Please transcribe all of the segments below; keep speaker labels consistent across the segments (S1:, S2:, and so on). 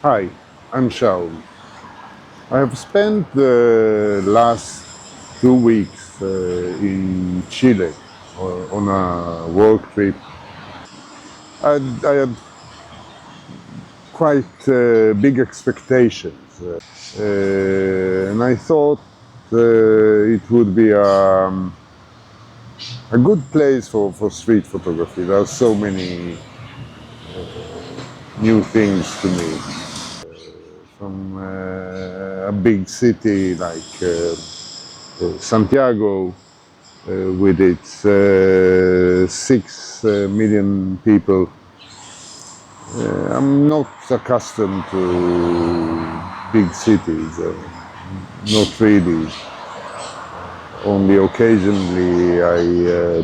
S1: Hi, I'm Shaul. I have spent the last 2 weeks in Chile on a work trip. I had quite big expectations, and I thought it would be a good place for street photography. There are so many new things to me. From a big city like Santiago, with its 6 million people. I'm not accustomed to big cities, not really. Only occasionally I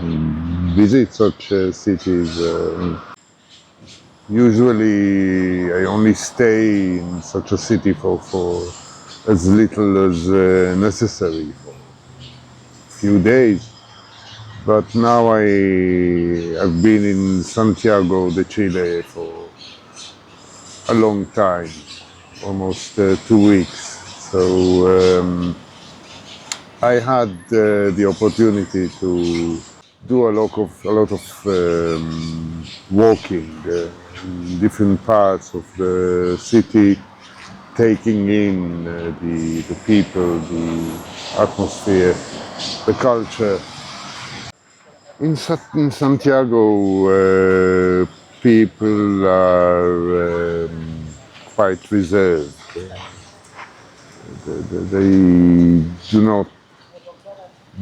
S1: visit such cities. Usually I only stay in such a city for as little as necessary, for a few days. But now I've been in Santiago de Chile for a long time, almost 2 weeks. So I had the opportunity to do a lot of walking in different parts of the city, taking in the people, the atmosphere, the culture. In Santiago, people are quite reserved. They do not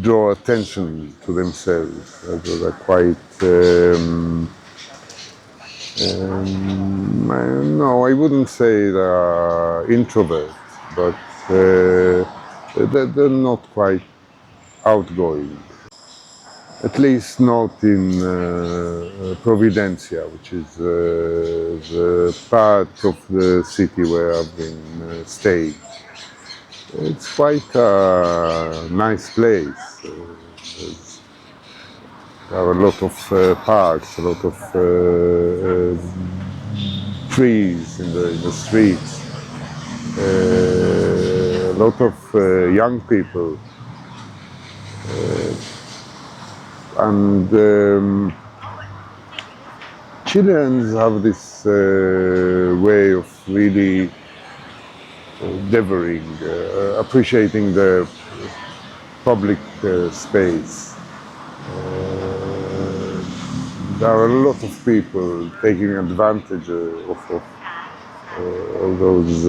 S1: draw attention to themselves. They're quite. No, I wouldn't say they're introverts, but they're not quite outgoing. At least not in Providencia, which is the part of the city where I've been staying. It's quite a nice place. There are a lot of parks, a lot of trees in the streets, a lot of young people, and Chileans have this way of really devouring, appreciating the public space. There are a lot of people taking advantage of all those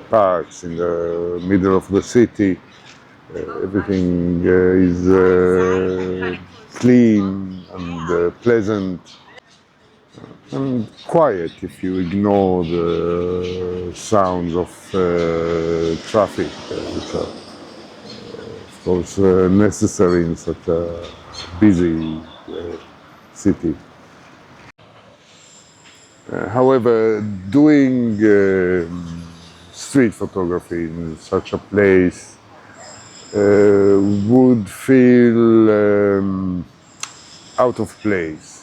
S1: parks in the middle of the city. Everything is clean and pleasant and quiet if you ignore the sounds of traffic, which are, of course, necessary in such a busy city. However, doing street photography in such a place would feel out of place,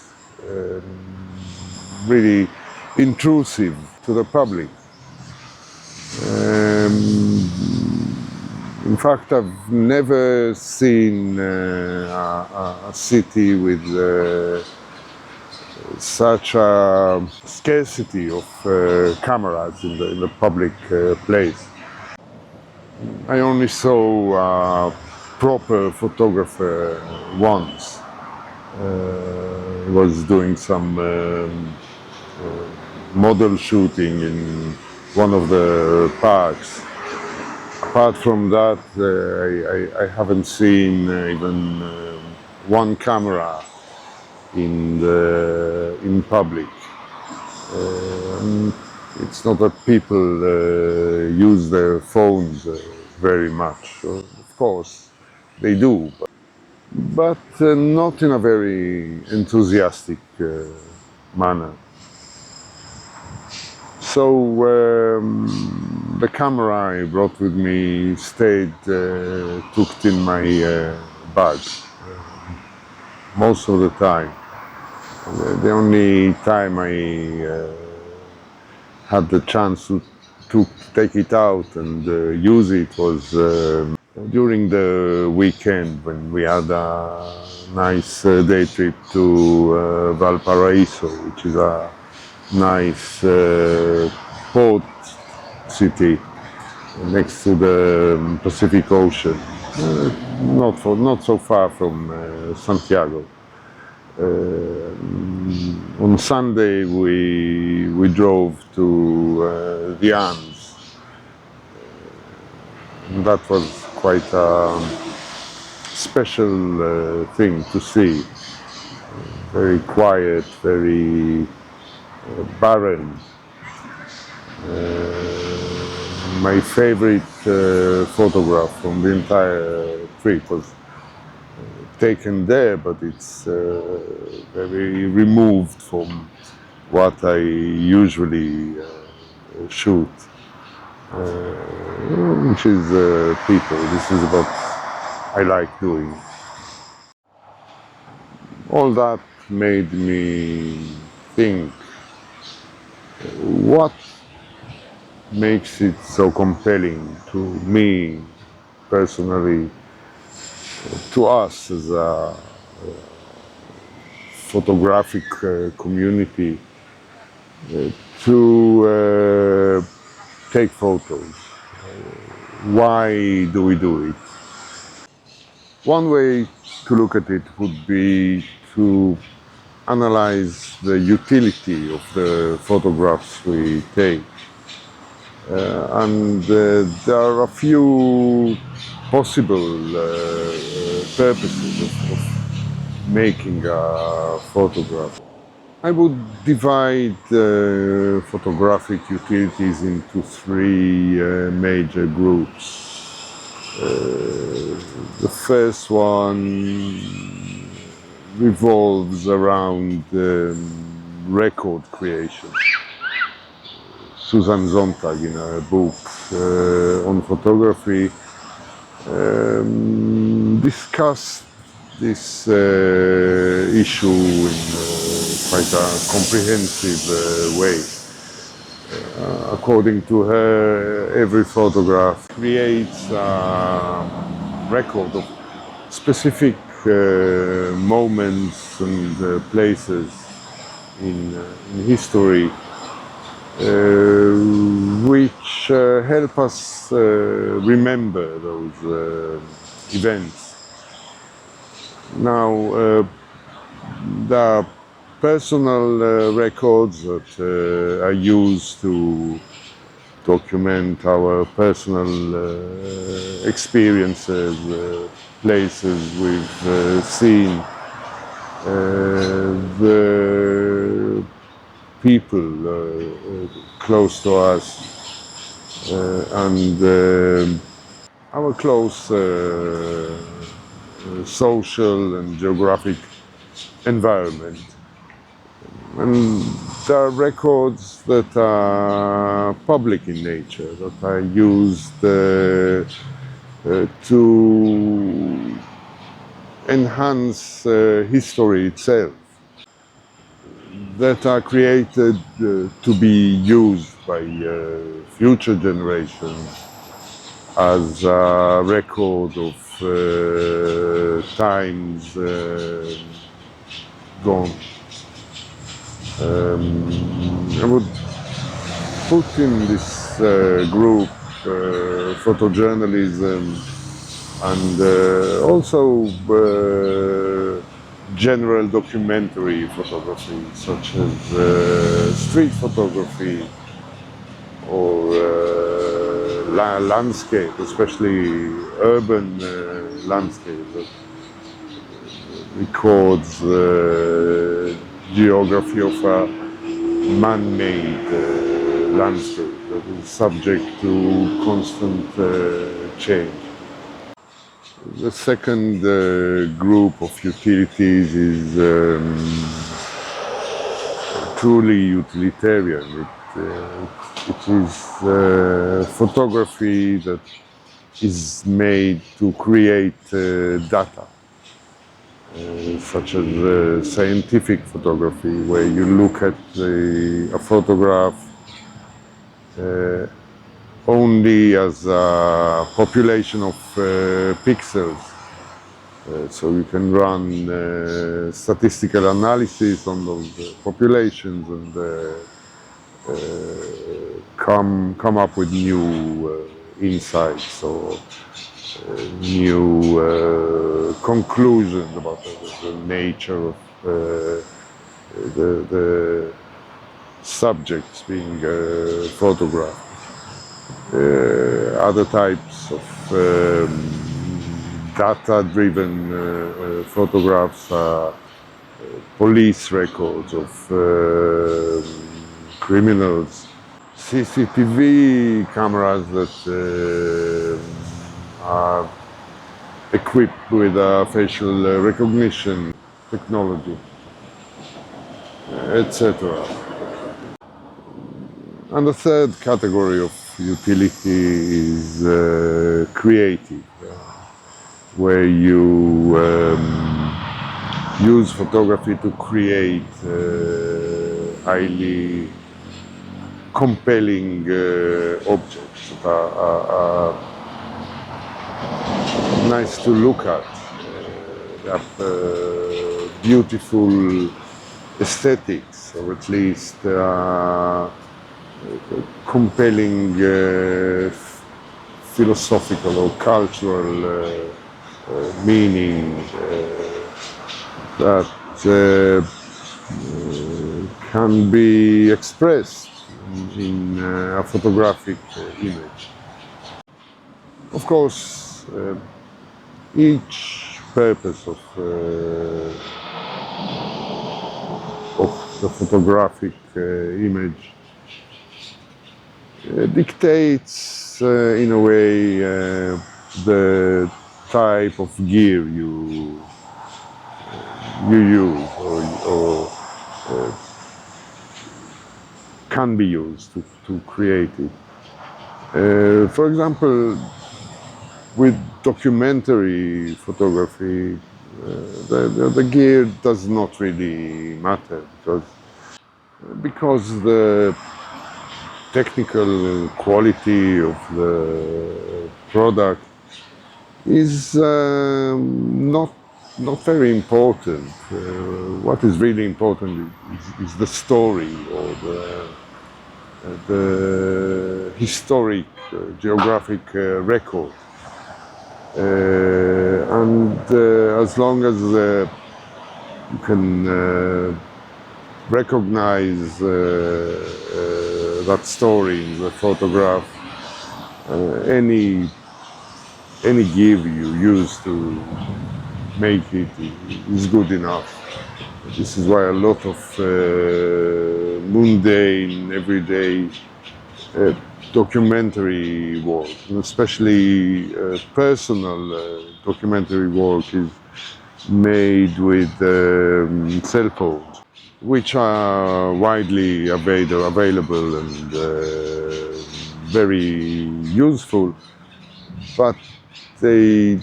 S1: really intrusive to the public. In fact, I've never seen a city with such a scarcity of cameras in the public place. I only saw a proper photographer once. He was doing some model shooting in one of the parks. Apart from that, I haven't seen even one camera in public. It's not that people use their phones very much. Of course, they do, but not in a very enthusiastic manner. So the camera I brought with me stayed tucked in my bag most of the time. The only time I had the chance to take it out and use it was during the weekend when we had a nice day trip to Valparaiso, which is a nice port city next to the Pacific Ocean, not so far from Santiago. On Sunday we drove to the Andes. That was quite a special thing to see. Very quiet, very barren. My favorite photograph from the entire trip was taken there, but it's very removed from what I usually shoot, which is people. This is what I like doing. All that made me think, what makes it so compelling to me personally, to us as a photographic community, to take photos. Why do we do it? One way to look at it would be to analyze the utility of the photographs we take. And there are a few possible purposes of making a photograph. I would divide photographic utilities into three major groups. The first one revolves around record creation. Susan Sontag, in her book on photography, discussed this issue in quite a comprehensive way. According to her, every photograph creates a record of specific moments and places in history, which help us remember those events. Now, there are personal records that are used to document our personal experiences, places we've seen, the people close to us, and our close social and geographic environment. And there are records that are public in nature, that are used to enhance history itself, that are created to be used by future generations as a record of times gone. I would put in this group photojournalism and also general documentary photography, such as street photography or landscape, especially urban landscape that records the geography of a man-made landscape that is subject to constant change. The second group of utilities is truly utilitarian. It is photography that is made to create data, such as scientific photography, where you look at a photograph uh, only as a population of pixels. So you can run statistical analysis on those populations and come up with new insights or new conclusions about the nature of the subjects being photographed. Other types of data-driven photographs are police records of criminals, CCTV cameras that are equipped with facial recognition technology, etc. And the third category of utility is creative, where you use photography to create highly compelling objects that are nice to look at. They have beautiful aesthetics, or at least compelling philosophical or cultural meaning that can be expressed in a photographic image. Of course, each purpose of the photographic image dictates in a way the type of gear you use or can be used to create it. For example, with documentary photography, the gear does not really matter because the technical quality of the product is not very important. What is really important is the story or the historic geographic record. And as long as you can recognize that story in the photograph, any gear you use to make it is good enough. This is why a lot of mundane, everyday documentary work, especially personal documentary work, is made with cell phones, which are widely available and very useful, but they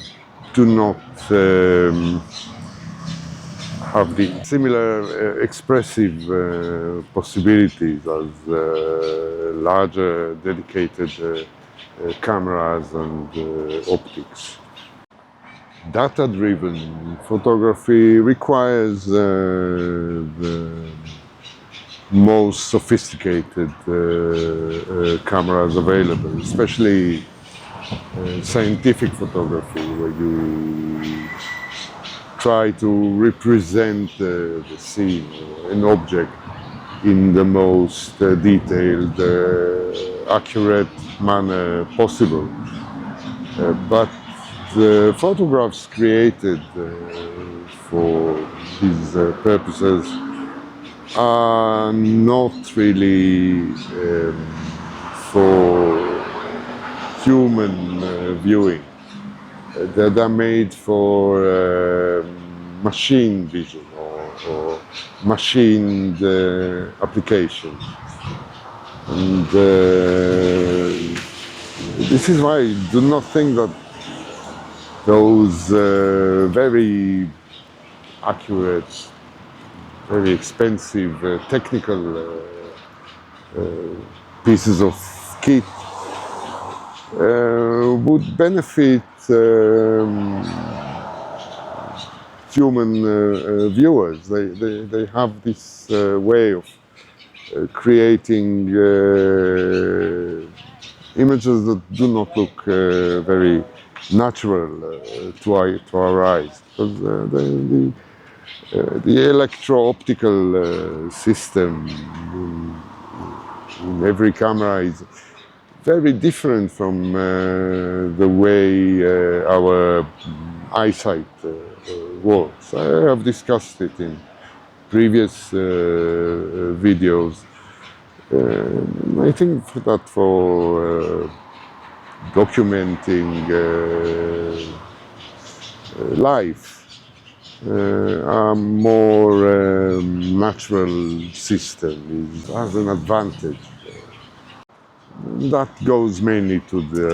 S1: do not have the similar expressive possibilities as larger dedicated cameras and optics. Data-driven photography requires the most sophisticated cameras available, especially scientific photography, where you try to represent the scene or an object in the most detailed, accurate manner possible. But the photographs created for these purposes are not really for human viewing. They're made for machine vision or machined application. And this is why I do not think that those very accurate, very expensive technical pieces of kit would benefit human viewers. They have this way of creating images that do not look very natural to our eyes, because the electro-optical system in every camera is very different from the way our eyesight works. I have discussed it in previous videos. I think that for documenting life, a more natural system has an advantage. That goes mainly to the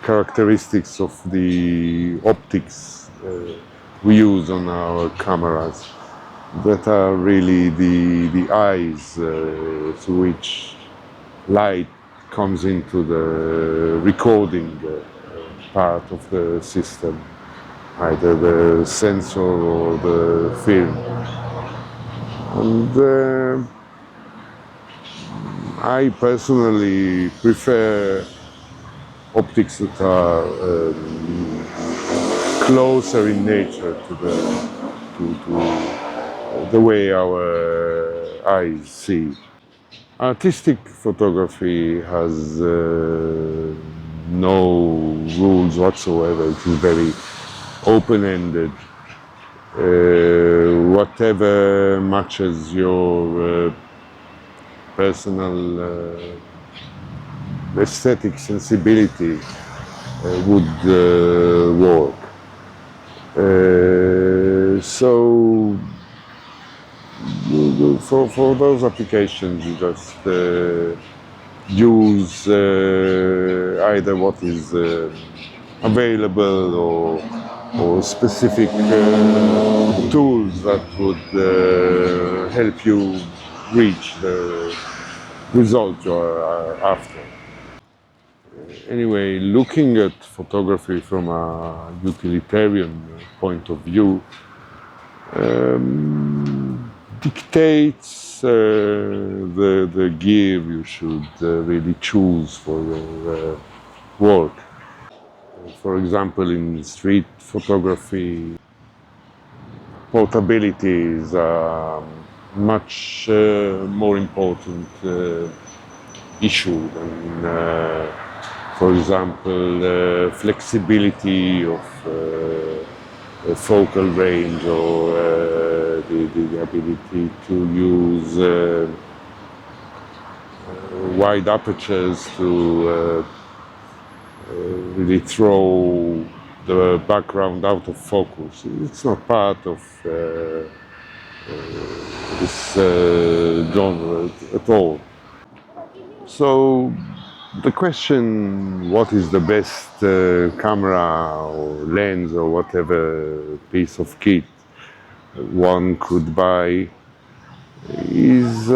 S1: characteristics of the optics we use on our cameras, that are really the eyes through which light comes into the recording part of the system, either the sensor or the film. And I personally prefer optics that are closer in nature to the way our eyes see. Artistic photography has no rules whatsoever. It is very open-ended. Whatever matches your personal aesthetic sensibility would work. So for those applications, you just use either what is available or specific tools that would help you reach the result you are after. Anyway, looking at photography from a utilitarian point of view dictates the gear you should really choose for your work. For example, in street photography, portability is a much more important issue than, for example, flexibility of focal range, or the ability to use wide apertures to really throw the background out of focus. It's not part of this genre at all. So the question, what is the best camera or lens or whatever piece of kit one could buy, is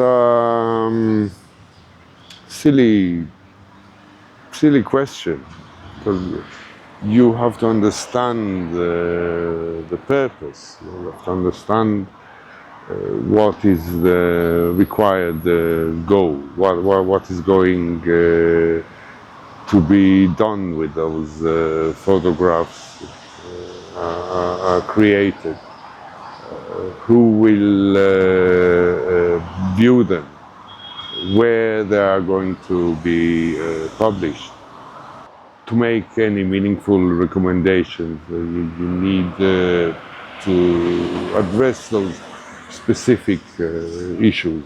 S1: silly question, because you have to understand the purpose. You have to understand what is the required goal, what is going to be done with those photographs are created, who will view them, where they are going to be published. To make any meaningful recommendations, you need to address those specific issues.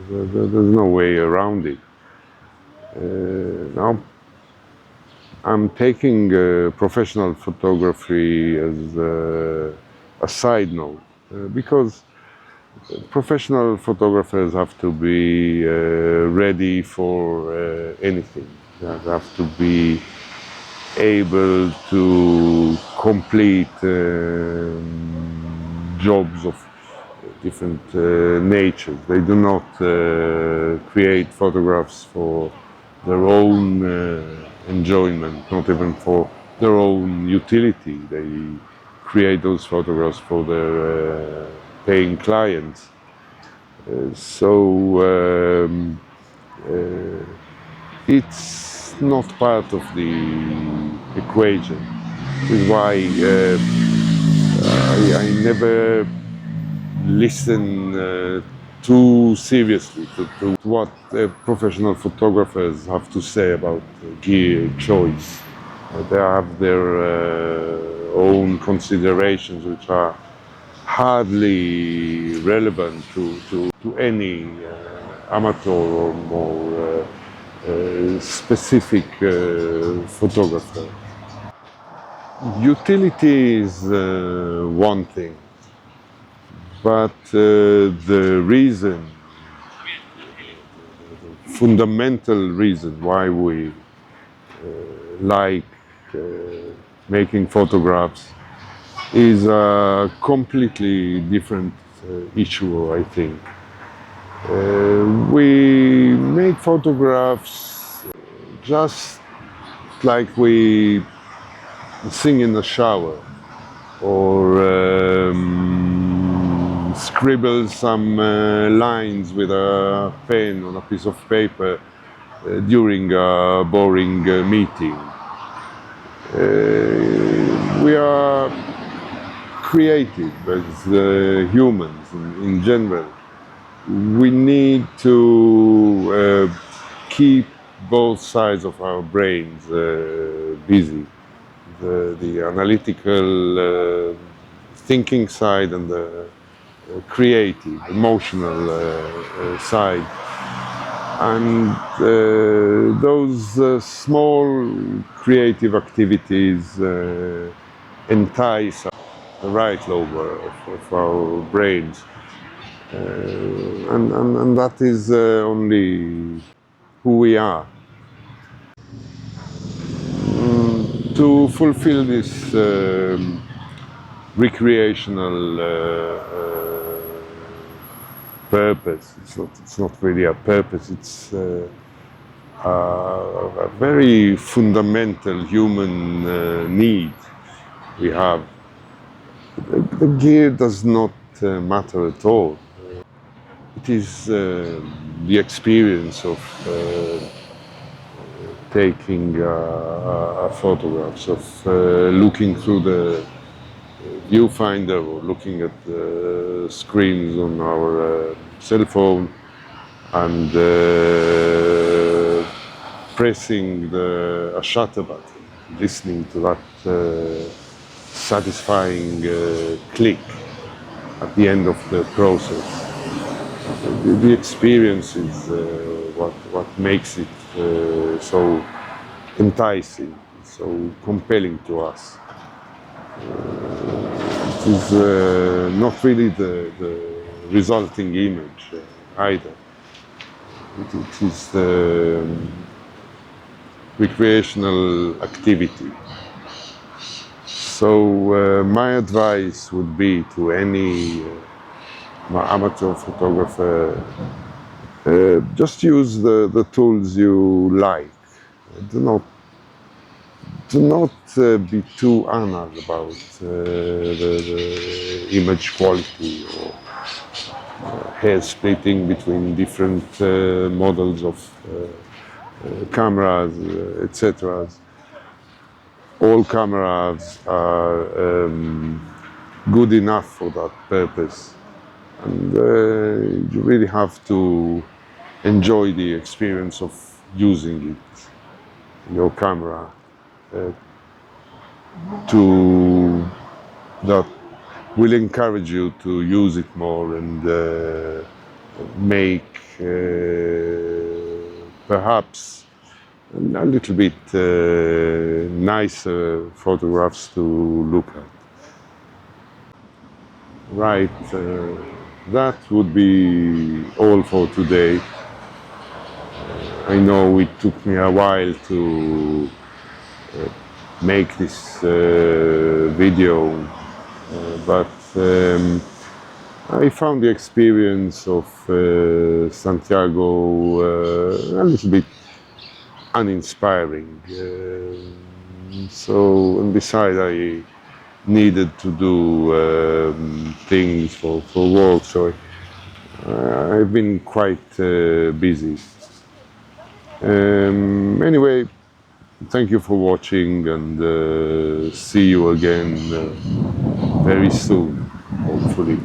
S1: There's no way around it. Now, I'm taking professional photography as a side note, because professional photographers have to be ready for anything. They have to be able to complete jobs of different natures. They do not create photographs for their own enjoyment, not even for their own utility. They create those photographs for their paying clients. It's not part of the equation. This is why I never listen too seriously to what professional photographers have to say about gear choice. They have their own considerations which are hardly relevant to any amateur or more specific photographer. Utility is one thing, but the reason, fundamental reason why we like making photographs is a completely different issue, I think. We make photographs just like we sing in the shower or scribble some lines with a pen on a piece of paper during a boring meeting. We are creative as humans in general. We need to keep both sides of our brains busy. The analytical thinking side and the creative, emotional side. And those small creative activities entice the right lobe of our brains. And that is only who we are. To fulfill this recreational purpose, it's not really a purpose, it's a very fundamental human need we have. The gear does not matter at all. It is the experience of taking photographs, of looking through the viewfinder or looking at the screens on our cell phone and pressing a shutter button, listening to that satisfying click at the end of the process. The experience is what makes it so enticing, so compelling to us. It is not really the resulting image either. It is the recreational activity. So my advice would be to any amateur photographer, just use the tools you like. Do not be too anal about the image quality or hair splitting between different models of cameras, etc. All cameras are good enough for that purpose. And you really have to enjoy the experience of using it, your camera, that will encourage you to use it more and make perhaps a little bit nicer photographs to look at. Right. That would be all for today. I know it took me a while to make this video, but I found the experience of Santiago a little bit uninspiring. And besides, I needed to do things for work, so I've been quite busy. Anyway, thank you for watching, and see you again very soon, hopefully.